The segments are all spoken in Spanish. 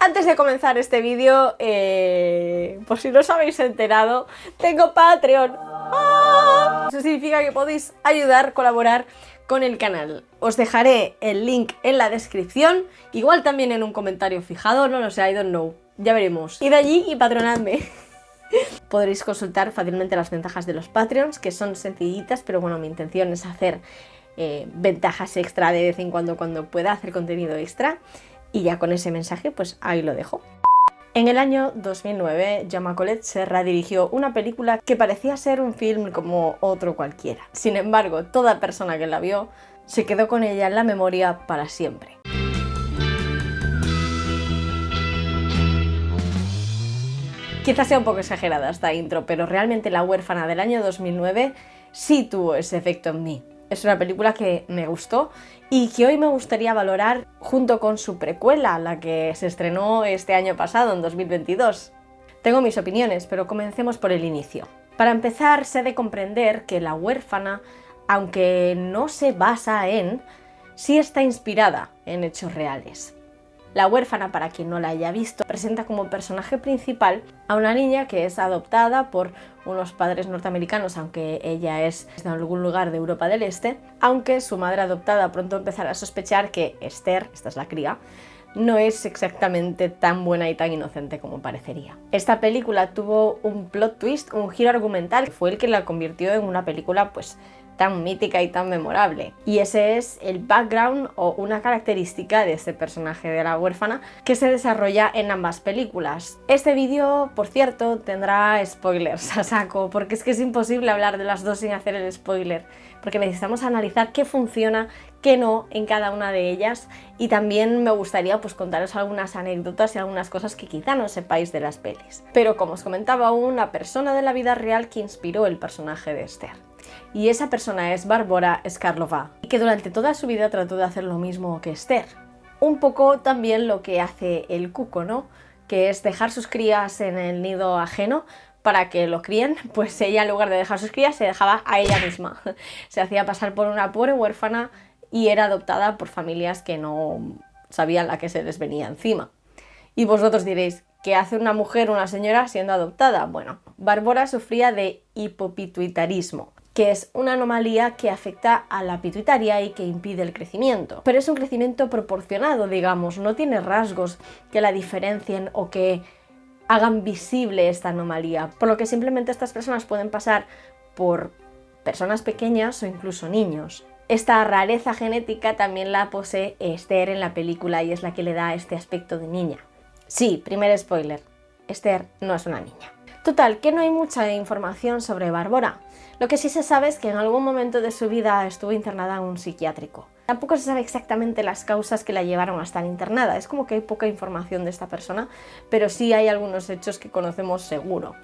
Antes de comenzar este vídeo, por si no os habéis enterado, tengo Patreon. ¡Ah! Eso significa que podéis ayudar, colaborar con el canal. Os dejaré el link en la descripción, igual también en un comentario fijado, no lo sé, I don't know, ya veremos. Id allí y patronadme. Podréis consultar fácilmente las ventajas de los Patreons, que son sencillitas, pero bueno, mi intención es hacer ventajas extra de vez en cuando pueda, hacer contenido extra. Y ya con ese mensaje, pues ahí lo dejo. En el año 2009, Jaume Collet Serra dirigió una película que parecía ser un film como otro cualquiera. Sin embargo, toda persona que la vio se quedó con ella en la memoria para siempre. Quizás sea un poco exagerada esta intro, pero realmente La huérfana del año 2009 sí tuvo ese efecto en mí. Es una película que me gustó y que hoy me gustaría valorar junto con su precuela, la que se estrenó este año pasado, en 2022. Tengo mis opiniones, pero comencemos por el inicio. Para empezar, se ha de comprender que La huérfana, aunque no se basa en, sí está inspirada en hechos reales. La huérfana, para quien no la haya visto, presenta como personaje principal a una niña que es adoptada por unos padres norteamericanos, aunque ella es de algún lugar de Europa del Este, aunque su madre adoptada pronto empezará a sospechar que Esther, esta es la cría, no es exactamente tan buena y tan inocente como parecería. Esta película tuvo un plot twist, un giro argumental, que fue el que la convirtió en una película pues tan mítica y tan memorable. Y ese es el background o una característica de este personaje de la huérfana que se desarrolla en ambas películas. Este vídeo, por cierto, tendrá spoilers a saco, porque es que es imposible hablar de las dos sin hacer el spoiler, porque necesitamos analizar qué funciona, qué no en cada una de ellas, y también me gustaría pues contaros algunas anécdotas y algunas cosas que quizá no sepáis de las pelis. Pero como os comentaba, una persona de la vida real que inspiró el personaje de Esther. Y esa persona es Barbora Skarlova, y que durante toda su vida trató de hacer lo mismo que Esther. Un poco también lo que hace el cuco, ¿no? Que es dejar sus crías en el nido ajeno para que lo críen, pues ella en lugar de dejar sus crías se dejaba a ella misma. Se hacía pasar por una pobre huérfana y era adoptada por familias que no sabían la que se les venía encima. Y vosotros diréis, ¿qué hace una mujer, una señora, siendo adoptada? Bueno, Barbora sufría de hipopituitarismo, que es una anomalía que afecta a la pituitaria y que impide el crecimiento. Pero es un crecimiento proporcionado, digamos, no tiene rasgos que la diferencien o que hagan visible esta anomalía, por lo que simplemente estas personas pueden pasar por personas pequeñas o incluso niños. Esta rareza genética también la posee Esther en la película y es la que le da este aspecto de niña. Sí, primer spoiler, Esther no es una niña. Total, que no hay mucha información sobre Barbora. Lo que sí se sabe es que en algún momento de su vida estuvo internada en un psiquiátrico. Tampoco se sabe exactamente las causas que la llevaron a estar internada, es como que hay poca información de esta persona, pero sí hay algunos hechos que conocemos seguro.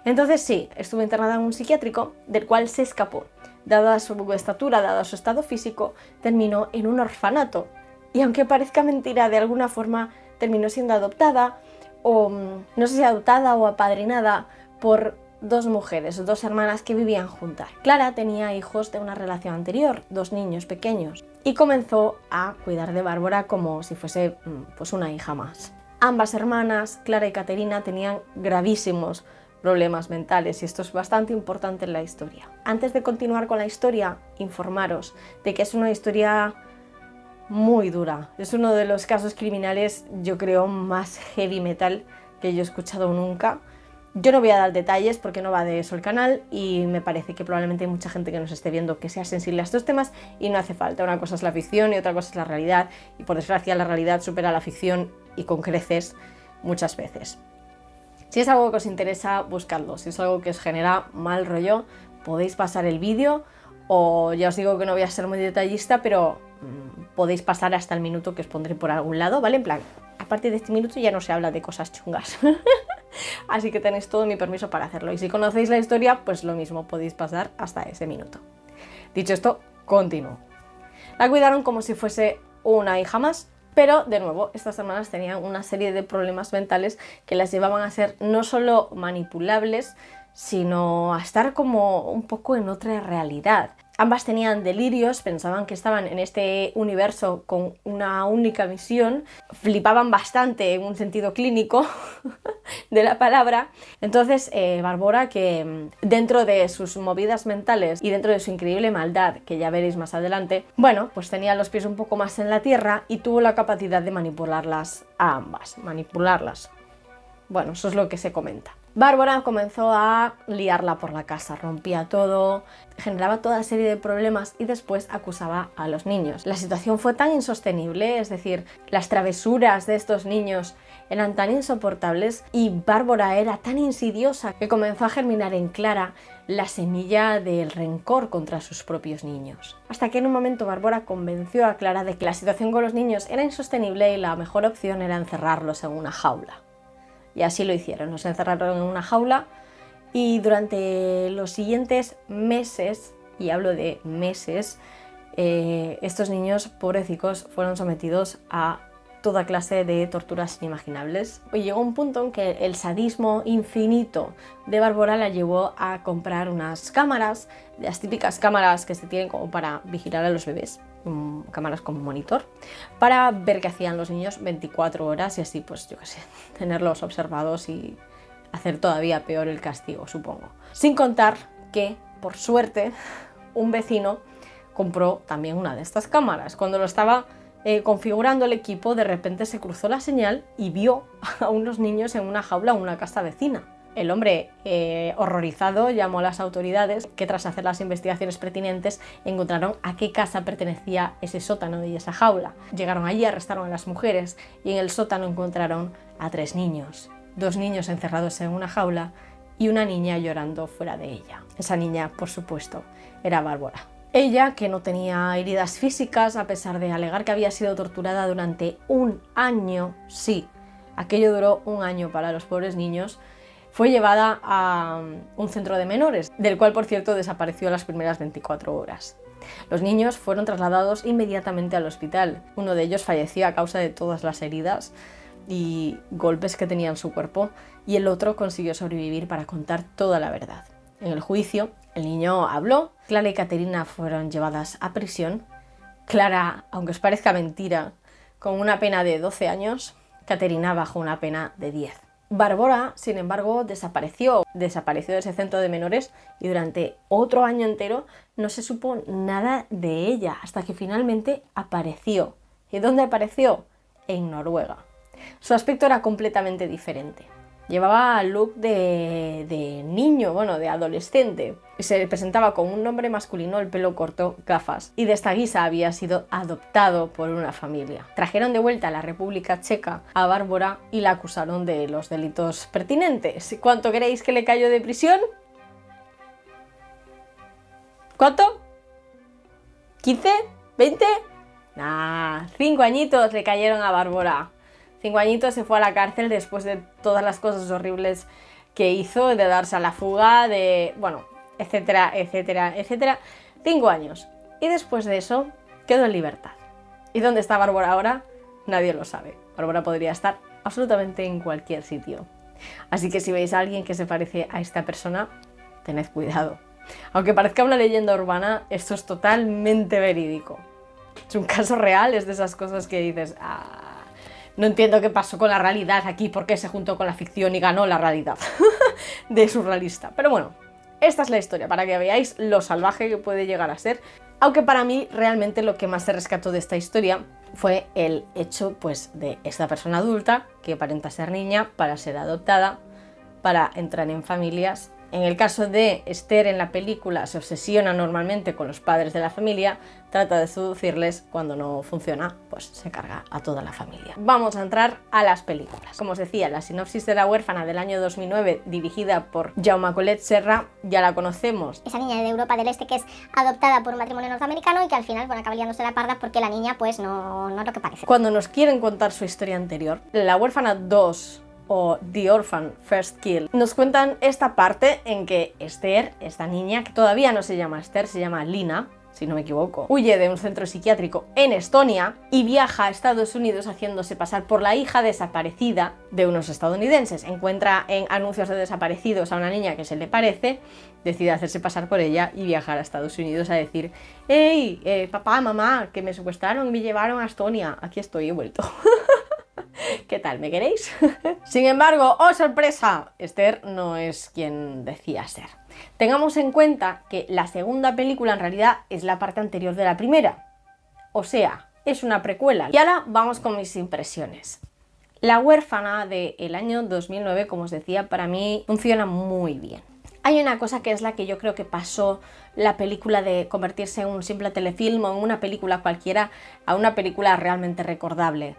Entonces sí, estuvo internada en un psiquiátrico, del cual se escapó. Dada su estatura, dado su estado físico, terminó en un orfanato. Y aunque parezca mentira, de alguna forma terminó siendo adoptada, o no sé si adoptada o apadrinada por dos mujeres, dos hermanas que vivían juntas. Clara tenía hijos de una relación anterior, dos niños pequeños, y comenzó a cuidar de Bárbara como si fuese pues una hija más. Ambas hermanas, Clara y Caterina, tenían gravísimos problemas mentales y esto es bastante importante en la historia. Antes de continuar con la historia, informaros de que es una historia muy dura. Es uno de los casos criminales, yo creo, más heavy metal que yo he escuchado nunca. Yo no voy a dar detalles porque no va de eso el canal y me parece que probablemente hay mucha gente que nos esté viendo que sea sensible a estos temas y no hace falta. Una cosa es la ficción y otra cosa es la realidad y por desgracia la realidad supera la ficción y con creces muchas veces. Si es algo que os interesa, buscadlo. Si es algo que os genera mal rollo, podéis pasar el vídeo o ya os digo que no voy a ser muy detallista, pero podéis pasar hasta el minuto que os pondré por algún lado, ¿vale? En plan, a partir de este minuto ya no se habla de cosas chungas. Así que tenéis todo mi permiso para hacerlo. Y si conocéis la historia, pues lo mismo, podéis pasar hasta ese minuto. Dicho esto, continúo. La cuidaron como si fuese una hija más, pero de nuevo, estas hermanas tenían una serie de problemas mentales que las llevaban a ser no solo manipulables, sino a estar como un poco en otra realidad. Ambas tenían delirios, pensaban que estaban en este universo con una única misión, flipaban bastante en un sentido clínico de la palabra. Entonces Bárbara, que dentro de sus movidas mentales y dentro de su increíble maldad, que ya veréis más adelante, bueno, pues tenía los pies un poco más en la tierra y tuvo la capacidad de manipularlas a ambas, manipularlas. Bueno, eso es lo que se comenta. Bárbara comenzó a liarla por la casa, rompía todo, generaba toda serie de problemas y después acusaba a los niños. La situación fue tan insostenible, es decir, las travesuras de estos niños eran tan insoportables y Bárbara era tan insidiosa que comenzó a germinar en Clara la semilla del rencor contra sus propios niños. Hasta que en un momento Bárbara convenció a Clara de que la situación con los niños era insostenible y la mejor opción era encerrarlos en una jaula. Y así lo hicieron, los encerraron en una jaula y durante los siguientes meses, y hablo de meses, estos niños pobrecicos fueron sometidos a toda clase de torturas inimaginables. Y llegó un punto en que el sadismo infinito de Bárbara la llevó a comprar unas cámaras, las típicas cámaras que se tienen como para vigilar a los bebés, cámaras con monitor, para ver qué hacían los niños 24 horas y así, pues yo qué sé, tenerlos observados y hacer todavía peor el castigo, supongo. Sin contar que, por suerte, un vecino compró también una de estas cámaras. Cuando lo estaba configurando el equipo, de repente se cruzó la señal y vio a unos niños en una jaula en una casa vecina. El hombre, horrorizado, llamó a las autoridades que tras hacer las investigaciones pertinentes encontraron a qué casa pertenecía ese sótano y esa jaula. Llegaron allí, arrestaron a las mujeres y en el sótano encontraron a 3 niños. 2 niños encerrados en una jaula y una niña llorando fuera de ella. Esa niña, por supuesto, era Bárbara. Ella, que no tenía heridas físicas, a pesar de alegar que había sido torturada durante 1 año, sí, aquello duró 1 año para los pobres niños, fue llevada a un centro de menores, del cual, por cierto, desapareció las primeras 24 horas. Los niños fueron trasladados inmediatamente al hospital. Uno de ellos falleció a causa de todas las heridas y golpes que tenía en su cuerpo, y el otro consiguió sobrevivir para contar toda la verdad. En el juicio, el niño habló, Clara y Caterina fueron llevadas a prisión. Clara, aunque os parezca mentira, con una pena de 12 años, Caterina bajo una pena de 10. Bárbara, sin embargo, desapareció de ese centro de menores y durante otro año entero no se supo nada de ella hasta que finalmente apareció. ¿Y dónde apareció? En Noruega. Su aspecto era completamente diferente. Llevaba look de niño, bueno, de adolescente. Se presentaba con un nombre masculino, el pelo corto, gafas. Y de esta guisa había sido adoptado por una familia. Trajeron de vuelta a la República Checa a Bárbara y la acusaron de los delitos pertinentes. ¿Cuánto creéis que le cayó de prisión? ¿Cuánto? ¿15? ¿20? Nah, 5 añitos le cayeron a Bárbara. 5 añitos, se fue a la cárcel después de todas las cosas horribles que hizo, de darse a la fuga, de, bueno, etcétera, etcétera, etcétera. 5 años. Y después de eso, quedó en libertad. ¿Y dónde está Bárbara ahora? Nadie lo sabe. Bárbara podría estar absolutamente en cualquier sitio. Así que si veis a alguien que se parece a esta persona, tened cuidado. Aunque parezca una leyenda urbana, esto es totalmente verídico. Es un caso real, es de esas cosas que dices, no entiendo qué pasó con la realidad aquí, por qué se juntó con la ficción y ganó la realidad de surrealista. Pero bueno, esta es la historia, para que veáis lo salvaje que puede llegar a ser. Aunque para mí realmente lo que más se rescató de esta historia fue el hecho, pues, de esta persona adulta que aparenta ser niña para ser adoptada, para entrar en familias. En el caso de Esther, en la película, se obsesiona normalmente con los padres de la familia, trata de seducirles, cuando no funciona, pues se carga a toda la familia. Vamos a entrar a las películas. Como os decía, la sinopsis de La huérfana del año 2009, dirigida por Jaume Collet Serra, ya la conocemos. Esa niña de Europa del Este que es adoptada por un matrimonio norteamericano y que al final, bueno, acaba liándose la parda porque la niña, pues, no es lo que parece. Cuando nos quieren contar su historia anterior, La huérfana 2 o The Orphan First Kill, nos cuentan esta parte en que Esther, esta niña, que todavía no se llama Esther, se llama Lina, si no me equivoco, huye de un centro psiquiátrico en Estonia y viaja a Estados Unidos haciéndose pasar por la hija desaparecida de unos estadounidenses. Encuentra en anuncios de desaparecidos a una niña que se le parece, decide hacerse pasar por ella y viajar a Estados Unidos a decir: ¡Hey, papá, mamá, que me secuestraron y me llevaron a Estonia! Aquí estoy, he vuelto. ¿Qué tal? ¿Me queréis? Sin embargo, ¡oh sorpresa!, Esther no es quien decía ser. Tengamos en cuenta que la segunda película en realidad es la parte anterior de la primera. O sea, es una precuela. Y ahora vamos con mis impresiones. La huérfana del año 2009, como os decía, para mí funciona muy bien. Hay una cosa que es la que yo creo que pasó la película de convertirse en un simple telefilm o en una película cualquiera a una película realmente recordable.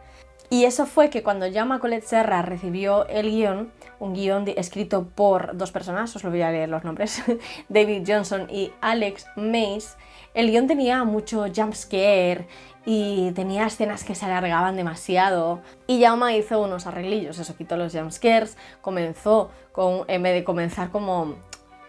Y eso fue que cuando Jaume Collet Serra recibió el guión, un guión escrito por dos personas, os lo voy a leer los nombres, David Johnson y Alex Mays, el guión tenía mucho jumpscare y tenía escenas que se alargaban demasiado. Y Jaume hizo unos arreglillos, eso, quitó los jumpscares, comenzó con, en vez de comenzar como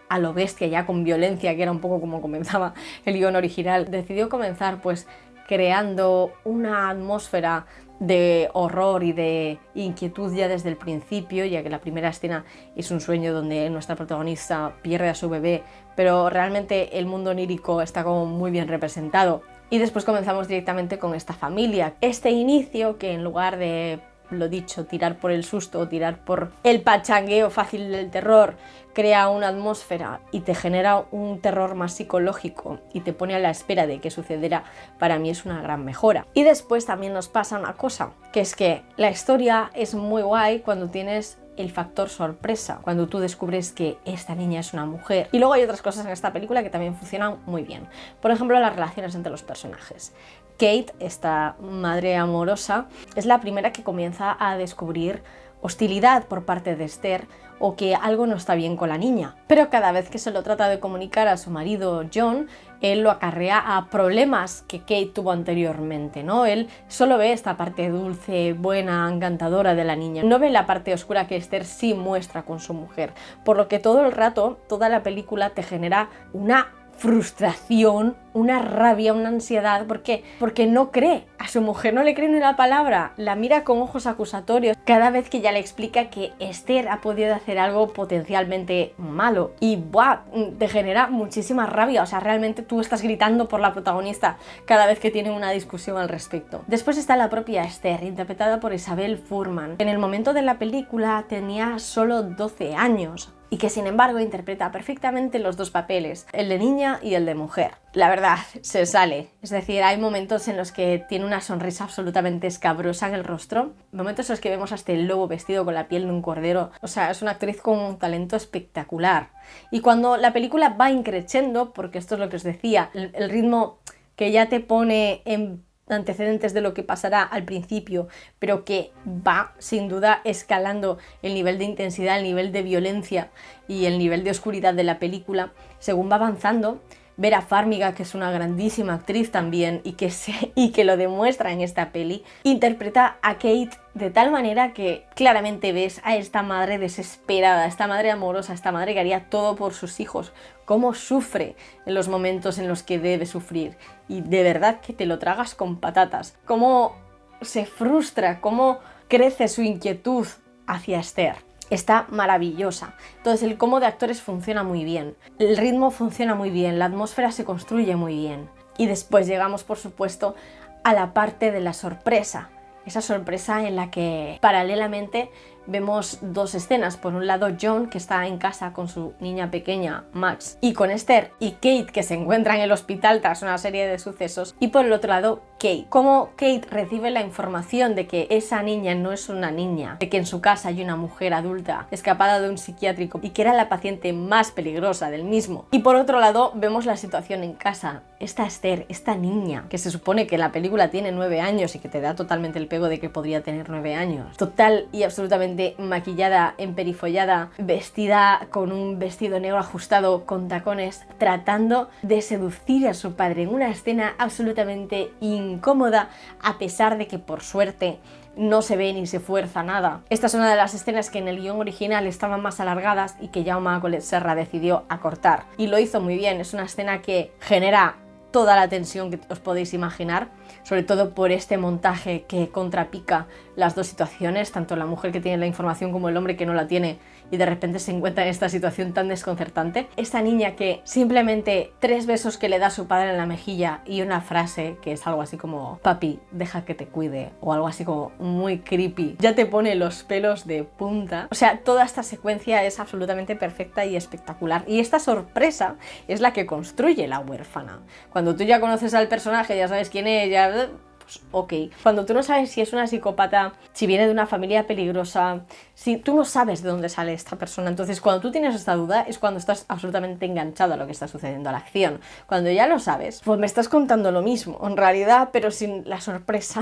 a lo bestia, ya con violencia, que era un poco como comenzaba el guión original, decidió comenzar pues creando una atmósfera de horror y de inquietud ya desde el principio, ya que la primera escena es un sueño donde nuestra protagonista pierde a su bebé, pero realmente el mundo onírico está como muy bien representado. Y después comenzamos directamente con esta familia. Este inicio que en lugar de, lo dicho, tirar por el susto o tirar por el pachangueo fácil del terror, crea una atmósfera y te genera un terror más psicológico y te pone a la espera de qué sucederá, para mí es una gran mejora. Y después también nos pasa una cosa, que es que la historia es muy guay cuando tienes el factor sorpresa, cuando tú descubres que esta niña es una mujer. Y luego hay otras cosas en esta película que también funcionan muy bien. Por ejemplo, las relaciones entre los personajes. Kate, esta madre amorosa, es la primera que comienza a descubrir hostilidad por parte de Esther o que algo no está bien con la niña. Pero cada vez que se lo trata de comunicar a su marido John, él lo acarrea a problemas que Kate tuvo anteriormente, ¿no? Él solo ve esta parte dulce, buena, encantadora de la niña. No ve la parte oscura que Esther sí muestra con su mujer. Por lo que todo el rato, toda la película te genera una frustración, una rabia, una ansiedad. ¿Por qué? Porque no cree a su mujer, no le cree ni una palabra, la mira con ojos acusatorios cada vez que ella le explica que Esther ha podido hacer algo potencialmente malo. Y ¡buah!, te genera muchísima rabia, o sea, realmente tú estás gritando por la protagonista cada vez que tienen una discusión al respecto. Después está la propia Esther, interpretada por Isabel Fuhrman. En el momento de la película tenía solo 12 años. Y que sin embargo interpreta perfectamente los dos papeles, el de niña y el de mujer. La verdad, se sale. Es decir, hay momentos en los que tiene una sonrisa absolutamente escabrosa en el rostro, momentos en los que vemos hasta el lobo vestido con la piel de un cordero. O sea, es una actriz con un talento espectacular. Y cuando la película va increciendo, porque esto es lo que os decía, el ritmo que ya te pone en antecedentes de lo que pasará al principio, pero que va sin duda escalando el nivel de intensidad, el nivel de violencia y el nivel de oscuridad de la película, según va avanzando. Vera Farmiga, que es una grandísima actriz también y que lo demuestra en esta peli, interpreta a Kate de tal manera que claramente ves a esta madre desesperada, esta madre amorosa, esta madre que haría todo por sus hijos, cómo sufre en los momentos en los que debe sufrir, y de verdad que te lo tragas con patatas, cómo se frustra, cómo crece su inquietud hacia Esther. Está maravillosa. Entonces el combo de actores funciona muy bien, el ritmo funciona muy bien, la atmósfera se construye muy bien. Y después llegamos, por supuesto, a la parte de la sorpresa. Esa sorpresa en la que paralelamente vemos dos escenas. Por un lado, John, que está en casa con su niña pequeña, Max, y con Esther, y Kate, que se encuentra en el hospital tras una serie de sucesos. Y por el otro lado, Kate. Cómo Kate recibe la información de que esa niña no es una niña, de que en su casa hay una mujer adulta escapada de un psiquiátrico y que era la paciente más peligrosa del mismo. Y por otro lado, vemos la situación en casa. Esta Esther, esta niña, que se supone que en la película tiene 9 años y que te da totalmente el pego de que podría tener 9 años. Total y absolutamente maquillada, emperifollada, vestida con un vestido negro ajustado con tacones, tratando de seducir a su padre en una escena absolutamente incómoda, a pesar de que por suerte no se ve ni se fuerza nada. Esta es una de las escenas que en el guión original estaban más alargadas y que Jaume Collet Serra decidió acortar. Y lo hizo muy bien, es una escena que genera toda la tensión que os podéis imaginar, sobre todo por este montaje que contrapica las dos situaciones, tanto la mujer que tiene la información como el hombre que no la tiene y de repente se encuentra en esta situación tan desconcertante. Esta niña que simplemente 3 besos que le da su padre en la mejilla y una frase que es algo así como papi, deja que te cuide, o algo así como muy creepy, ya te pone los pelos de punta. O sea, toda esta secuencia es absolutamente perfecta y espectacular, y esta sorpresa es la que construye La huérfana. Cuando tú ya conoces al personaje, ya sabes quién es, ya... pues ok. Cuando tú no sabes si es una psicópata, si viene de una familia peligrosa, si tú no sabes de dónde sale esta persona, entonces cuando tú tienes esta duda es cuando estás absolutamente enganchado a lo que está sucediendo, a la acción. Cuando ya lo sabes, pues me estás contando lo mismo, en realidad, pero sin la sorpresa.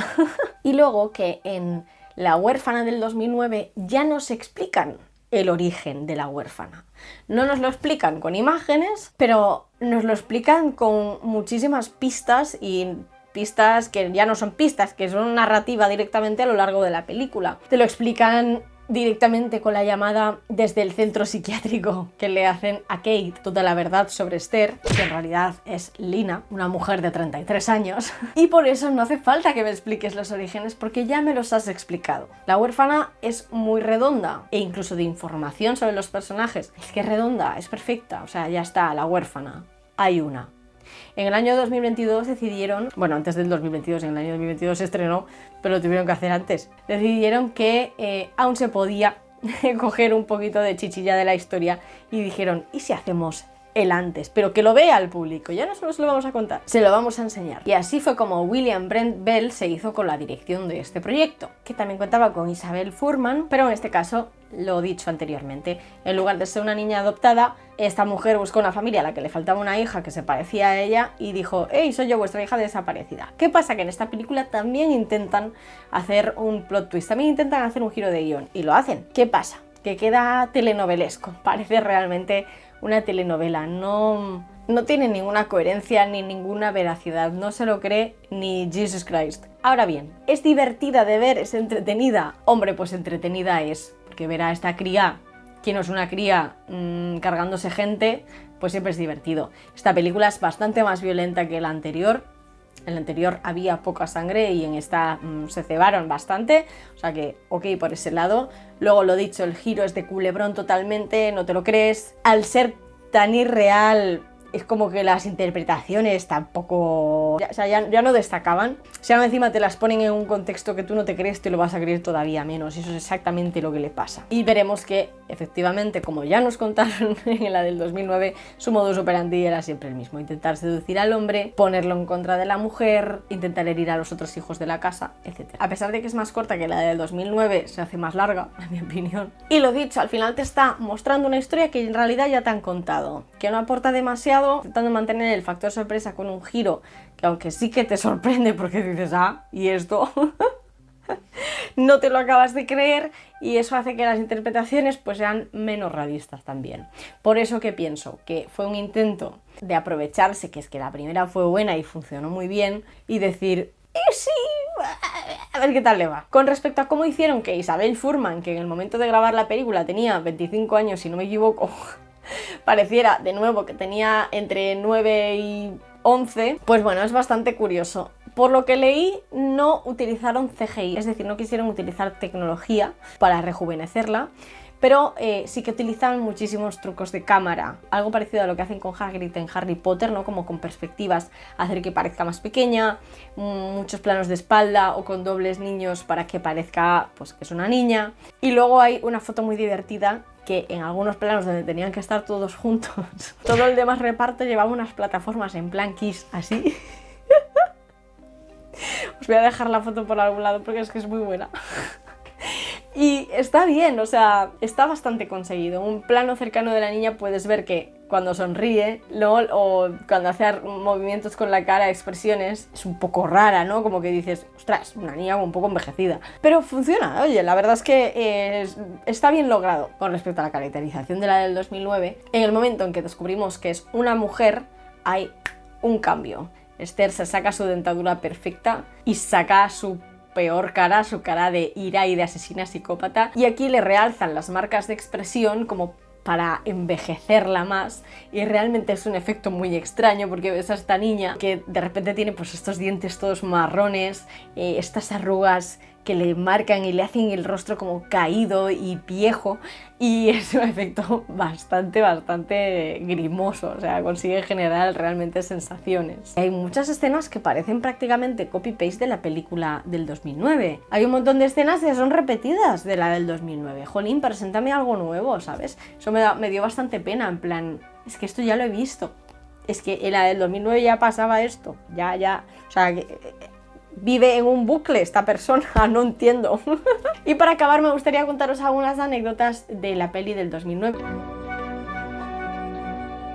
Y luego que en La huérfana del 2009 ya nos explican el origen de la huérfana. No nos lo explican con imágenes, pero nos lo explican con muchísimas pistas, y pistas que ya no son pistas, que son narrativa directamente a lo largo de la película. Te lo explican directamente con la llamada desde el centro psiquiátrico que le hacen a Kate, toda la verdad sobre Esther, que en realidad es Lina, una mujer de 33 años. Y por eso no hace falta que me expliques los orígenes, porque ya me los has explicado. La huérfana es muy redonda, e incluso de información sobre los personajes. Es que es redonda, es perfecta, o sea, ya está, la huérfana. Hay una. En el año 2022 decidieron, bueno, antes del 2022, en el año 2022 se estrenó, pero lo tuvieron que hacer antes. Decidieron que aún se podía coger un poquito de chichilla de la historia y dijeron, ¿y si hacemos el antes? Pero que lo vea el público, ya no solo se lo vamos a contar, se lo vamos a enseñar. Y así fue como William Brent Bell se hizo con la dirección de este proyecto, que también contaba con Isabel Fuhrman, pero en este caso, lo dicho anteriormente, en lugar de ser una niña adoptada, esta mujer buscó una familia a la que le faltaba una hija que se parecía a ella y dijo, hey, soy yo, vuestra hija desaparecida. ¿Qué pasa? Que en esta película también intentan hacer un plot twist, también intentan hacer un giro de guión, y lo hacen. ¿Qué pasa? Que queda telenovelesco, parece realmente una telenovela, no tiene ninguna coherencia ni ninguna veracidad, no se lo cree ni Jesus Christ. Ahora bien, ¿es divertida de ver? ¿Es entretenida? Hombre, pues entretenida es, porque ver a esta cría, que no es una cría cargándose gente, pues siempre es divertido. Esta película es bastante más violenta que la anterior. En la anterior había poca sangre y en esta se cebaron bastante, o sea que ok por ese lado. Luego, lo dicho, el giro es de culebrón totalmente, no te lo crees. Al ser tan irreal, es como que las interpretaciones tampoco... ya no destacaban. Si ahora encima te las ponen en un contexto que tú no te crees, te lo vas a creer todavía menos. Y eso es exactamente lo que le pasa. Y veremos que, efectivamente, como ya nos contaron en la del 2009, su modus operandi era siempre el mismo. Intentar seducir al hombre, ponerlo en contra de la mujer, intentar herir a los otros hijos de la casa, etc. A pesar de que es más corta que la del 2009, se hace más larga, en mi opinión. Y lo dicho, al final te está mostrando una historia que en realidad ya te han contado, que no aporta demasiado, intentando mantener el factor sorpresa con un giro que, aunque sí que te sorprende porque dices, ah, ¿y esto? No te lo acabas de creer, y eso hace que las interpretaciones pues sean menos realistas también. Por eso que pienso que fue un intento de aprovecharse, que es que la primera fue buena y funcionó muy bien, y decir, ¿y sí? A ver qué tal le va. Con respecto a cómo hicieron que Isabel Fuhrman, que en el momento de grabar la película tenía 25 años, si no me equivoco, pareciera de nuevo que tenía entre 9 y 11, pues bueno, es bastante curioso. Por lo que leí, no utilizaron CGI, es decir, no quisieron utilizar tecnología para rejuvenecerla, pero sí que utilizan muchísimos trucos de cámara, algo parecido a lo que hacen con Hagrid en Harry Potter, ¿no? Como con perspectivas, hacer que parezca más pequeña, muchos planos de espalda o con dobles niños para que parezca pues que es una niña. Y luego hay una foto muy divertida que en algunos planos donde tenían que estar todos juntos, todo el demás reparto llevaba unas plataformas en plan Kiss, así. Os voy a dejar la foto por algún lado porque es que es muy buena. Y está bien, o sea, está bastante conseguido. Un plano cercano de la niña puedes ver que cuando sonríe, ¿no? O cuando hace movimientos con la cara, expresiones, es un poco rara, ¿no? Como que dices, ostras, una niña un poco envejecida. Pero funciona, oye, la verdad es que está bien logrado. Con respecto a la caracterización de la del 2009, en el momento en que descubrimos que es una mujer, hay un cambio. Esther se saca su dentadura perfecta y saca su peor cara, su cara de ira y de asesina psicópata, y aquí le realzan las marcas de expresión como para envejecerla más, y realmente es un efecto muy extraño porque ves a esta niña que de repente tiene pues estos dientes todos marrones, estas arrugas que le marcan y le hacen el rostro como caído y viejo, y es un efecto bastante grimoso, o sea, consigue generar realmente sensaciones. Hay muchas escenas que parecen prácticamente copy-paste de la película del 2009. Hay un montón de escenas que son repetidas de la del 2009. Jolín, preséntame algo nuevo, ¿sabes? Eso me dio bastante pena, en plan, es que esto ya lo he visto. Es que en la del 2009 ya pasaba esto, ya, o sea, vive en un bucle esta persona, no entiendo. Y para acabar me gustaría contaros algunas anécdotas de la peli del 2009.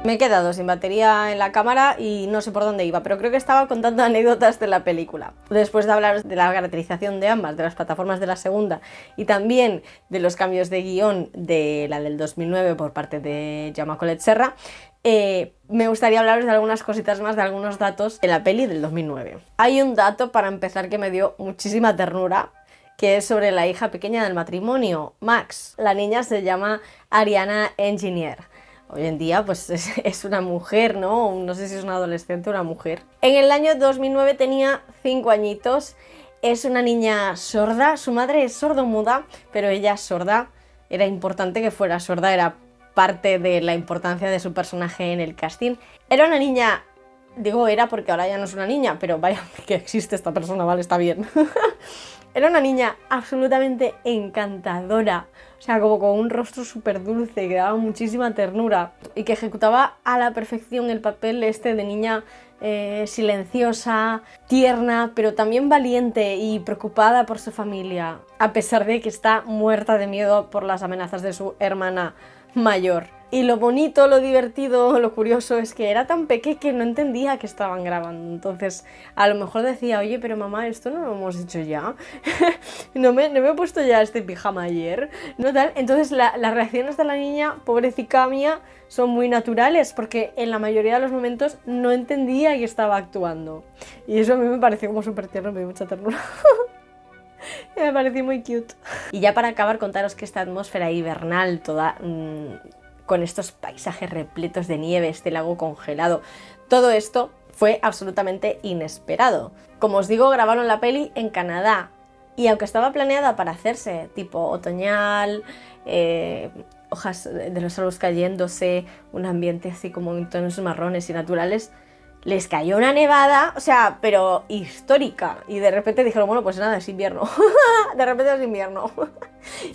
Me he quedado sin batería en la cámara y no sé por dónde iba, pero creo que estaba contando anécdotas de la película. Después de hablaros de la caracterización de ambas, de las plataformas de la segunda y también de los cambios de guión de la del 2009 por parte de Jaume Collet Serra, me gustaría hablaros de algunas cositas más, de algunos datos de la peli del 2009. Hay un dato para empezar que me dio muchísima ternura, que es sobre la hija pequeña del matrimonio, Max. La niña se llama Ariana Engineer. Hoy en día pues es una mujer, ¿no? No sé si es una adolescente o una mujer. En el año 2009 tenía 5 añitos, es una niña sorda, su madre es sordomuda, pero ella es sorda. Era importante que fuera sorda, era parte de la importancia de su personaje en el casting. Era una niña, digo era porque ahora ya no es una niña, pero vaya que existe esta persona, vale, está bien. Era una niña absolutamente encantadora, o sea, como con un rostro súper dulce, que daba muchísima ternura y que ejecutaba a la perfección el papel este de niña silenciosa, tierna, pero también valiente y preocupada por su familia, a pesar de que está muerta de miedo por las amenazas de su hermana mayor. Y lo bonito, lo divertido, lo curioso es que era tan pequeña que no entendía que estaban grabando. Entonces, a lo mejor decía, oye, pero mamá, ¿esto no lo hemos hecho ya? ¿No me he puesto ya este pijama ayer? ¿No tal? Entonces, las reacciones de la niña, pobrecita mía, son muy naturales porque en la mayoría de los momentos no entendía que estaba actuando. Y eso a mí me pareció como súper tierno, me dio mucha ternura. Me pareció muy cute. Y ya para acabar, contaros que esta atmósfera hibernal toda con estos paisajes repletos de nieve, este lago congelado, todo esto fue absolutamente inesperado. Como os digo, grabaron la peli en Canadá y aunque estaba planeada para hacerse tipo otoñal, hojas de los árboles cayéndose, un ambiente así como en tonos marrones y naturales, les cayó una nevada, o sea, pero histórica. Y de repente dijeron, bueno, pues nada, es invierno. De repente es invierno.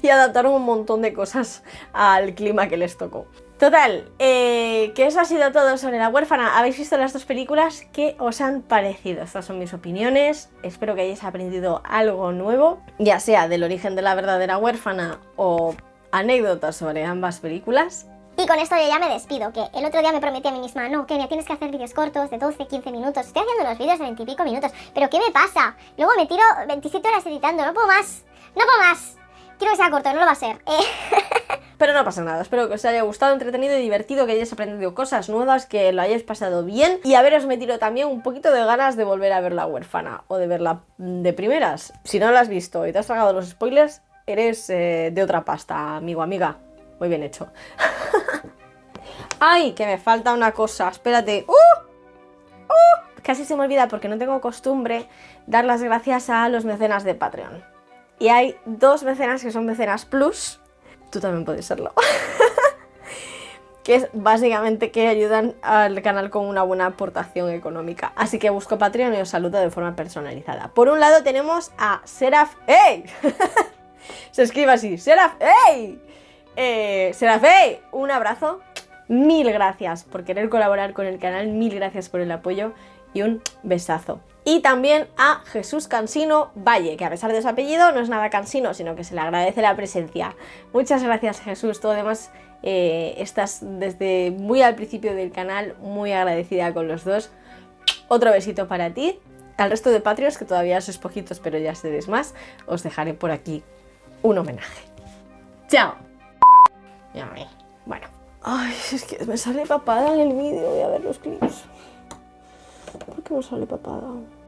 Y adaptaron un montón de cosas al clima que les tocó. Total, que eso ha sido todo sobre La huérfana. ¿Habéis visto las dos películas? ¿Qué os han parecido? Estas son mis opiniones. Espero que hayáis aprendido algo nuevo, ya sea del origen de la verdadera huérfana o anécdotas sobre ambas películas. Y con esto yo ya me despido, que el otro día me prometí a mí misma, no, que me tienes que hacer vídeos cortos de 12, 15 minutos. Estoy haciendo unos vídeos de 20 y pico minutos, pero ¿qué me pasa? Luego me tiro 27 horas editando, no puedo más, no puedo más. Quiero que sea corto, no lo va a ser. Pero no pasa nada, espero que os haya gustado, entretenido y divertido, que hayáis aprendido cosas nuevas, que lo hayáis pasado bien y haberos metido también un poquito de ganas de volver a ver La huérfana o de verla de primeras. Si no la has visto y te has tragado los spoilers, eres de otra pasta, amigo, amiga. Muy bien hecho. ¡Ay! Que me falta una cosa. Espérate. Casi se me olvida porque no tengo costumbre dar las gracias a los mecenas de Patreon. Y hay 2 mecenas que son mecenas plus. Tú también puedes serlo. Que es básicamente que ayudan al canal con una buena aportación económica. Así que busco Patreon y os saludo de forma personalizada. Por un lado tenemos a Seraph. ¡Ey! Se escribe así. Seraph. ¡Ey! Seraph, ¡ey! Un abrazo. Mil gracias por querer colaborar con el canal. Mil gracias por el apoyo. Y un besazo. Y también a Jesús Cansino Valle, que a pesar de su apellido no es nada cansino, sino que se le agradece la presencia. Muchas gracias, Jesús. Tú además estás desde muy al principio del canal, muy agradecida con los dos. Otro besito para ti. Al resto de Patreons, que todavía sois poquitos, pero ya seréis más, os dejaré por aquí un homenaje. ¡Chao! Bueno. Ay, es que me sale papada en el vídeo. Voy a ver los clips. ¿Por qué me sale papada?